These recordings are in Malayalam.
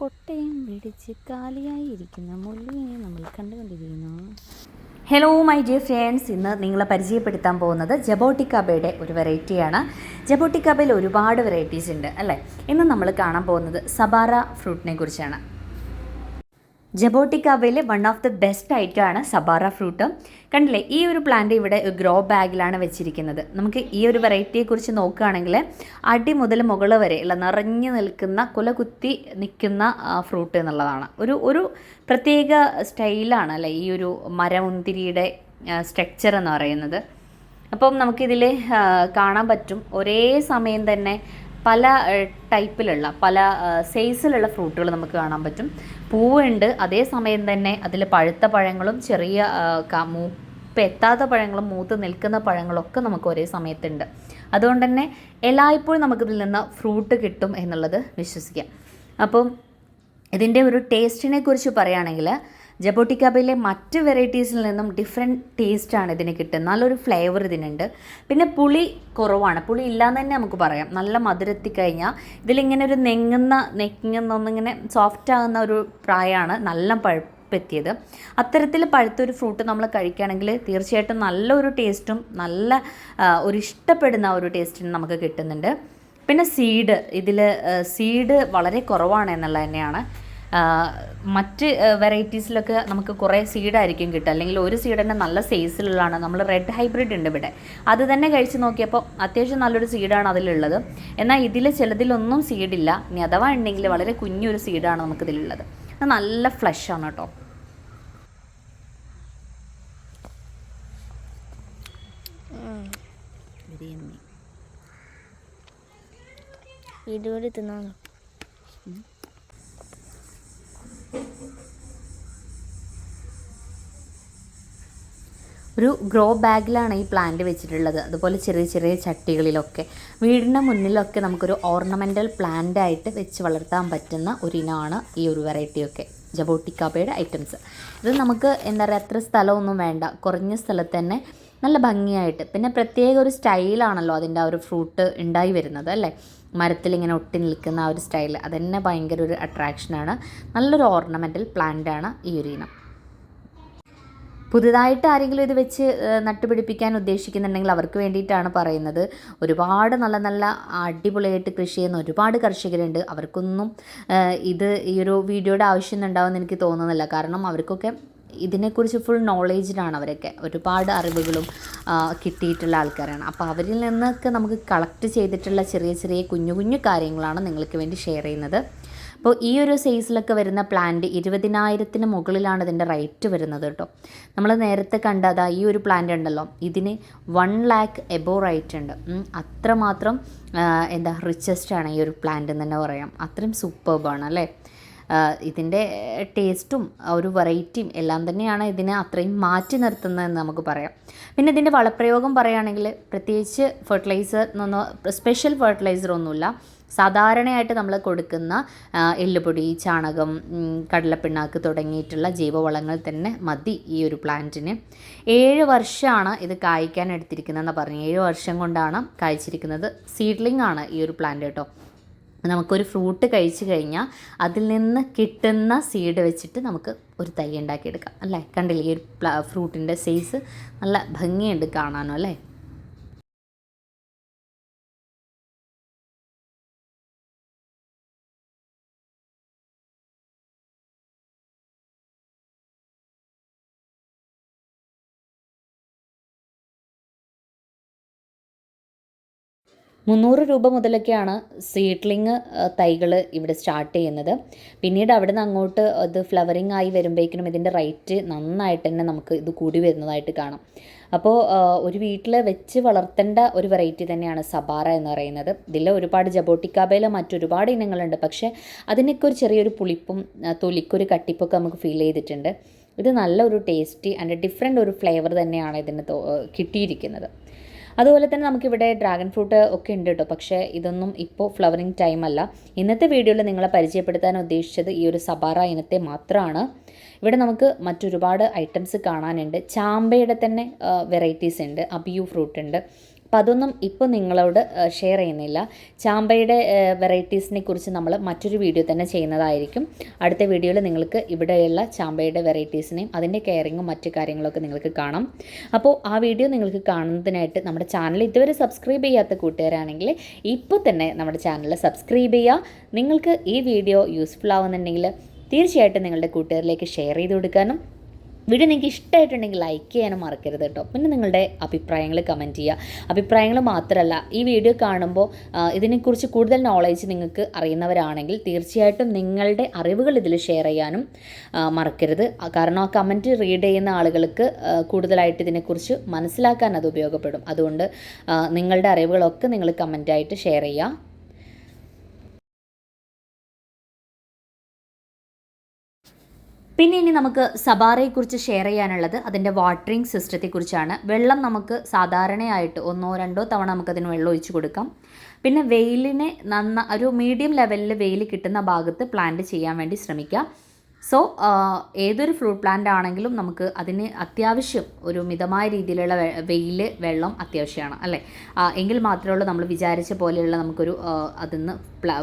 കൊട്ടയും പിടിച്ച് കാലിയായി ഇരിക്കുന്ന മുള്ളിനെ നമ്മൾ കണ്ടുകൊണ്ടിരിക്കുന്നു. ഹലോ മൈ ഡിയർ ഫ്രണ്ട്സ്, ഇന്ന് നിങ്ങളെ പരിചയപ്പെടുത്താൻ പോകുന്നത് ജബോട്ടിക്കാബയുടെ ഒരു വെറൈറ്റിയാണ്. ജബോട്ടിക്കാബയിൽ ഒരുപാട് വെറൈറ്റീസ് ഉണ്ട് അല്ലേ. ഇന്ന് നമ്മൾ കാണാൻ പോകുന്നത് സബാറ ഫ്രൂട്ടിനെ കുറിച്ചാണ്. ജബോട്ടിക്കാബയിലെ വൺ ഓഫ് ദ ബെസ്റ്റ് ഐറ്റമാണ് സബാറ ഫ്രൂട്ട്. കണ്ടില്ലേ, ഈ ഒരു പ്ലാന്റ് ഇവിടെ ഗ്രോ ബാഗിലാണ് വെച്ചിരിക്കുന്നത്. നമുക്ക് ഈ ഒരു വെറൈറ്റിയെക്കുറിച്ച് നോക്കുകയാണെങ്കിൽ അടി മുതൽ മുകൾ വരെ ഉള്ള നിറഞ്ഞു നിൽക്കുന്ന കുലകുത്തി നിൽക്കുന്ന ഫ്രൂട്ട് എന്നുള്ളതാണ്. ഒരു പ്രത്യേക സ്റ്റൈലാണ് അല്ലേ ഈ ഒരു മരമുന്തിരിയുടെ സ്ട്രക്ചർ എന്ന് പറയുന്നത്. അപ്പം നമുക്കിതിൽ കാണാൻ പറ്റും ഒരേ സമയം തന്നെ പല ടൈപ്പിലുള്ള പല സൈസിലുള്ള ഫ്രൂട്ടുകൾ നമുക്ക് കാണാൻ പറ്റും. പൂവുണ്ട്, അതേസമയം തന്നെ അതിൽ പഴുത്ത പഴങ്ങളും ചെറിയ മൂപ്പ് എത്താത്ത പഴങ്ങളും മൂത്ത് നിൽക്കുന്ന പഴങ്ങളൊക്കെ നമുക്ക് ഒരേ സമയത്തുണ്ട്. അതുകൊണ്ട് തന്നെ എല്ലായ്പ്പോഴും നമുക്കിതിൽ നിന്ന് ഫ്രൂട്ട് കിട്ടും എന്നുള്ളത് വിശ്വസിക്കാം. അപ്പം ഇതിൻ്റെ ഒരു ടേസ്റ്റിനെ കുറിച്ച് പറയുകയാണെങ്കിൽ ജബോട്ടിക്കാബയിലെ മറ്റ് വെറൈറ്റീസിൽ നിന്നും ഡിഫറെൻറ്റ് ടേസ്റ്റാണ് ഇതിന് കിട്ടുന്നത്. നല്ലൊരു ഫ്ലേവർ ഇതിനുണ്ട്. പിന്നെ പുളി കുറവാണ്, പുളി ഇല്ലയെന്ന് തന്നെ നമുക്ക് പറയാം. നല്ല മധുരത്തിക്കഴിഞ്ഞാൽ ഇതിലിങ്ങനെ ഒരു നെങ്ങുന്നൊന്നിങ്ങനെ സോഫ്റ്റ് ആകുന്ന ഒരു പ്രായമാണ് നല്ല പഴുപ്പെത്തിയത്. അത്തരത്തിൽ പഴുത്തൊരു ഫ്രൂട്ട് നമ്മൾ കഴിക്കുകയാണെങ്കിൽ തീർച്ചയായിട്ടും നല്ലൊരു ടേസ്റ്റും നല്ല ഒരു ഇഷ്ടപ്പെടുന്ന ഒരു ടേസ്റ്റിനും നമുക്ക് കിട്ടുന്നുണ്ട്. പിന്നെ സീഡ് വളരെ കുറവാണ് എന്നുള്ളത് തന്നെയാണ്. മറ്റ് വെറൈറ്റീസിലൊക്കെ നമുക്ക് കുറേ സീഡായിരിക്കും കിട്ടുക, അല്ലെങ്കിൽ ഒരു സീഡ് തന്നെ നല്ല സൈസിലുള്ളതാണ്. നമ്മൾ റെഡ് ഹൈബ്രിഡ് ഉണ്ട് ഇവിടെ, അത് തന്നെ കഴിച്ച് നോക്കിയപ്പോൾ അത്യാവശ്യം നല്ലൊരു സീഡാണ് അതിലുള്ളത്. എന്നാൽ ഇതിൽ ചിലതിലൊന്നും സീഡില്ല. ഇനി അഥവാ ഉണ്ടെങ്കിൽ വളരെ കുഞ്ഞൊരു സീഡാണ് നമുക്കിതിലുള്ളത്. അത് നല്ല ഫ്ലഷാണ് കേട്ടോ. ഇതുവരെ തിന്നാണോ? ഒരു ഗ്രോ ബാഗിലാണ് ഈ പ്ലാന്റ് വെച്ചിട്ടുള്ളത്. അതുപോലെ ചെറിയ ചെറിയ ചട്ടികളിലൊക്കെ വീടിൻ്റെ മുന്നിലൊക്കെ നമുക്കൊരു ഓർണമെൻ്റൽ പ്ലാന്റായിട്ട് വെച്ച് വളർത്താൻ പറ്റുന്ന ഒരു ഇനമാണ് ഈ ഒരു വെറൈറ്റിയൊക്കെ ജബോട്ടിക്കാബയുടെ ഐറ്റംസ്. ഇത് നമുക്ക് എന്താ പറയുക, അത്ര സ്ഥലമൊന്നും വേണ്ട, കുറഞ്ഞ സ്ഥലത്ത് തന്നെ നല്ല ഭംഗിയായിട്ട്. പിന്നെ പ്രത്യേക ഒരു സ്റ്റൈലാണല്ലോ അതിൻ്റെ ആ ഒരു ഫ്രൂട്ട് ഉണ്ടായി വരുന്നത് അല്ലേ. മരത്തിലിങ്ങനെ ഒട്ടി നിൽക്കുന്ന ആ ഒരു സ്റ്റൈൽ, അതന്നെ ഭയങ്കര ഒരു അട്രാക്ഷനാണ്. നല്ലൊരു ഓർണമെൻ്റൽ പ്ലാന്റാണ് ഈ ഒരു ഇനം. പുതുതായിട്ട് ആരെങ്കിലും ഇത് വെച്ച് നട്ടുപിടിപ്പിക്കാൻ ഉദ്ദേശിക്കുന്നുണ്ടെങ്കിൽ അവർക്ക് വേണ്ടിയിട്ടാണ് പറയുന്നത്. ഒരുപാട് നല്ല നല്ല അടിപൊളിയായിട്ട് കൃഷി ചെയ്യുന്ന ഒരുപാട് കർഷകരുണ്ട്. അവർക്കൊന്നും ഈ ഒരു വീഡിയോയുടെ ആവശ്യമൊന്നും എനിക്ക് തോന്നുന്നില്ല. കാരണം അവർക്കൊക്കെ ഇതിനെക്കുറിച്ച് ഫുൾ നോളേജിലാണ്. അവരൊക്കെ ഒരുപാട് അറിവുകളും കിട്ടിയിട്ടുള്ള ആൾക്കാരാണ്. അപ്പോൾ അവരിൽ നിന്നൊക്കെ നമുക്ക് കളക്ട് ചെയ്തിട്ടുള്ള ചെറിയ ചെറിയ കുഞ്ഞു കുഞ്ഞു കാര്യങ്ങളാണ് നിങ്ങൾക്ക് വേണ്ടി ഷെയർ ചെയ്യുന്നത്. അപ്പോൾ ഈ ഒരു സൈസിലൊക്കെ വരുന്ന പ്ലാന്റ് 20,000-ന് മുകളിലാണ് ഇതിൻ്റെ റേറ്റ് വരുന്നത് കേട്ടോ. നമ്മൾ നേരത്തെ കണ്ടതാ ഈ ഒരു പ്ലാന്റ് ഉണ്ടല്ലോ, ഇതിന് 1 lakh എബോവ് റേറ്റ് ഉണ്ട്. അത്രമാത്രം റിച്ചസ്റ്റ് ആണ് ഈ ഒരു പ്ലാന്റ് എന്ന് തന്നെ പറയാം. അത്രയും സൂപ്പർബാണ് അല്ലേ. ഇതിൻ്റെ ടേസ്റ്റും ഒരു വെറൈറ്റിയും എല്ലാം തന്നെയാണ് ഇതിനെ അത്രയും മാറ്റി നിർത്തുന്നതെന്ന് നമുക്ക് പറയാം. പിന്നെ ഇതിൻ്റെ വളപ്രയോഗം പറയുകയാണെങ്കിൽ പ്രത്യേകിച്ച് സ്പെഷ്യൽ ഫെർട്ടിലൈസർ ഒന്നുമില്ല. സാധാരണയായിട്ട് നമ്മൾ കൊടുക്കുന്ന എല്ലുപൊടി, ചാണകം, കടലപ്പിണ്ണാക്ക് തുടങ്ങിയിട്ടുള്ള ജൈവവളങ്ങൾ തന്നെ മതി ഈ ഒരു പ്ലാന്റിന്. 7 വർഷമാണ് ഇത് കായ്ക്കാൻ എടുത്തിരിക്കുന്നതെന്ന് പറഞ്ഞു. 7 വർഷം കൊണ്ടാണ് കായ്ച്ചിരിക്കുന്നത്. സീഡ്ലിംഗ് ആണ് ഈ ഒരു പ്ലാന്റ് കേട്ടോ. നമുക്കൊരു ഫ്രൂട്ട് കഴിച്ചു കഴിഞ്ഞാൽ അതിൽ നിന്ന് കിട്ടുന്ന സീഡ് വെച്ചിട്ട് നമുക്ക് ഒരു തൈ ഉണ്ടാക്കിയെടുക്കാം അല്ലേ. കണ്ടില്ലേ ഈ ഒരു ഫ്രൂട്ടിൻ്റെ സൈസ് നല്ല ഭംഗിയുണ്ട് കാണാനോ അല്ലേ. ₹300 മുതലൊക്കെയാണ് സീഡ്ലിങ് തൈകൾ ഇവിടെ സ്റ്റാർട്ട് ചെയ്യുന്നത്. പിന്നീട് അവിടെ നിന്ന് അങ്ങോട്ട് അത് ഫ്ലവറിങ് ആയി വരുമ്പോഴേക്കും ഇതിൻ്റെ റേറ്റ് നന്നായിട്ട് തന്നെ നമുക്ക് ഇത് കൂടി വരുന്നതായിട്ട് കാണാം. അപ്പോൾ ഒരു വീട്ടിൽ വെച്ച് വളർത്തേണ്ട ഒരു വെറൈറ്റി തന്നെയാണ് സബാറ എന്ന് പറയുന്നത്. ഇതിൽ ഒരുപാട് ജബോട്ടിക്കാബയിൽ മറ്റൊരുപാട് ഇനങ്ങളുണ്ട്. പക്ഷേ അതിനൊക്കെ ഒരു ചെറിയൊരു പുളിപ്പും തൊലിക്കൊരു കട്ടിപ്പൊക്കെ നമുക്ക് ഫീൽ ചെയ്തിട്ടുണ്ട്. ഇത് നല്ലൊരു ടേസ്റ്റി ആൻഡ് ഡിഫറെൻ്റ് ഒരു ഫ്ലേവർ തന്നെയാണ് ഇതിന് കിട്ടിയിരിക്കുന്നത്. അതുപോലെ തന്നെ നമുക്കിവിടെ ഡ്രാഗൺ ഫ്രൂട്ട് ഒക്കെ ഉണ്ട് കേട്ടോ. പക്ഷേ ഇതൊന്നും ഇപ്പോൾ ഫ്ലവറിങ് ടൈം അല്ല. ഇന്നത്തെ വീഡിയോയിൽ നിങ്ങളെ പരിചയപ്പെടുത്താൻ ഉദ്ദേശിച്ചത് ഈ ഒരു സബാറ ഇനത്തെ മാത്രമാണ്. ഇവിടെ നമുക്ക് മറ്റൊരുപാട് ഐറ്റംസ് കാണാനുണ്ട്. ചാമ്പയുടെ തന്നെ വെറൈറ്റീസ് ഉണ്ട്. അബിയു ഫ്രൂട്ട് ഉണ്ട്, അപ്പോൾ അതൊന്നും ഇപ്പോൾ നിങ്ങളോട് ഷെയർ ചെയ്യുന്നില്ല. ചാമ്പയുടെ വെറൈറ്റീസിനെ കുറിച്ച് നമ്മൾ മറ്റൊരു വീഡിയോ തന്നെ ചെയ്യുന്നതായിരിക്കും. അടുത്ത വീഡിയോയിൽ നിങ്ങൾക്ക് ഇവിടെയുള്ള ചാമ്പയുടെ വെറൈറ്റീസിനെയും അതിൻ്റെ കെയറിങ്ങും മറ്റു കാര്യങ്ങളൊക്കെ നിങ്ങൾക്ക് കാണാം. അപ്പോൾ ആ വീഡിയോ നിങ്ങൾക്ക് കാണുന്നതിനായിട്ട് നമ്മുടെ ചാനൽ ഇതുവരെ സബ്സ്ക്രൈബ് ചെയ്യാത്ത കൂട്ടുകാരാണെങ്കിൽ ഇപ്പോൾ തന്നെ നമ്മുടെ ചാനൽ സബ്സ്ക്രൈബ് ചെയ്യുക. നിങ്ങൾക്ക് ഈ വീഡിയോ യൂസ്ഫുൾ ആവുന്നുണ്ടെങ്കിൽ തീർച്ചയായിട്ടും നിങ്ങളുടെ കൂട്ടുകാരിലേക്ക് ഷെയർ ചെയ്ത് കൊടുക്കാനും, വീഡിയോ നിങ്ങൾക്ക് ഇഷ്ടമായിട്ടുണ്ടെങ്കിൽ ലൈക്ക് ചെയ്യാനും മറക്കരുത് കേട്ടോ. പിന്നെ നിങ്ങളുടെ അഭിപ്രായങ്ങൾ കമൻറ്റ് ചെയ്യുക. അഭിപ്രായങ്ങൾ മാത്രമല്ല, ഈ വീഡിയോ കാണുമ്പോൾ ഇതിനെക്കുറിച്ച് കൂടുതൽ നോളേജ് നിങ്ങൾക്ക് അറിയുന്നവരാണെങ്കിൽ തീർച്ചയായിട്ടും നിങ്ങളുടെ അറിവുകൾ ഇതിൽ ഷെയർ ചെയ്യാനും മറക്കരുത്. കാരണം ആ കമൻറ്റ് റീഡ് ചെയ്യുന്ന ആളുകൾക്ക് കൂടുതലായിട്ട് ഇതിനെക്കുറിച്ച് മനസ്സിലാക്കാൻ അത് ഉപയോഗപ്പെടും. അതുകൊണ്ട് നിങ്ങളുടെ അറിവുകളൊക്കെ നിങ്ങൾ കമൻറ്റായിട്ട് ഷെയർ ചെയ്യുക. പിന്നെ ഇനി നമുക്ക് സബാറയെക്കുറിച്ച് ഷെയർ ചെയ്യാനുള്ളത് അതിൻ്റെ വാട്ടറിങ് സിസ്റ്റത്തെക്കുറിച്ചാണ്. വെള്ളം നമുക്ക് സാധാരണയായിട്ട് 1-2 തവണ നമുക്കതിന് വെള്ളം ഒഴിച്ച് കൊടുക്കാം. പിന്നെ വെയിലിനെ ഒരു മീഡിയം ലെവലിൽ വെയിൽ കിട്ടുന്ന ഭാഗത്ത് പ്ലാന്റ് ചെയ്യാൻ വേണ്ടി ശ്രമിക്കുക. സോ ഏതൊരു ഫ്രൂട്ട് പ്ലാന്റ് ആണെങ്കിലും നമുക്ക് അതിന് അത്യാവശ്യം ഒരു മിതമായ രീതിയിലുള്ള വെയിൽ, വെള്ളം അത്യാവശ്യമാണ് അല്ലേ? എങ്കിൽ മാത്രമേ ഉള്ളൂ നമ്മൾ വിചാരിച്ച പോലെയുള്ള നമുക്കൊരു അതിൽ നിന്ന്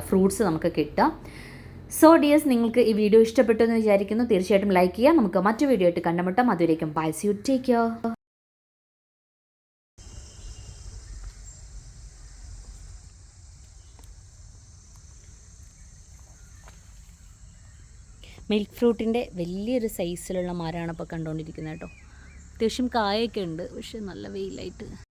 ഫ്രൂട്ട്സ് നമുക്ക് കിട്ടുക. സോ ഡിയേഴ്സ്, നിങ്ങൾക്ക് ഈ വീഡിയോ ഇഷ്ടപ്പെട്ടു എന്ന് വിചാരിക്കുന്നു. തീർച്ചയായിട്ടും ലൈക്ക് ചെയ്യുക. നമുക്ക് മറ്റു വീഡിയോ ആയിട്ട് കണ്ടുമുട്ടാം. അതുവരേക്കും bye, see you, take care. Milk ഫ്രൂട്ടിൻ്റെ വലിയൊരു സൈസിലുള്ള മരമാണ് ഇപ്പോൾ കണ്ടുകൊണ്ടിരിക്കുന്നത് കേട്ടോ. അത്യാവശ്യം കായൊക്കെ ഉണ്ട്, പക്ഷെ നല്ല വെയിലായിട്ട്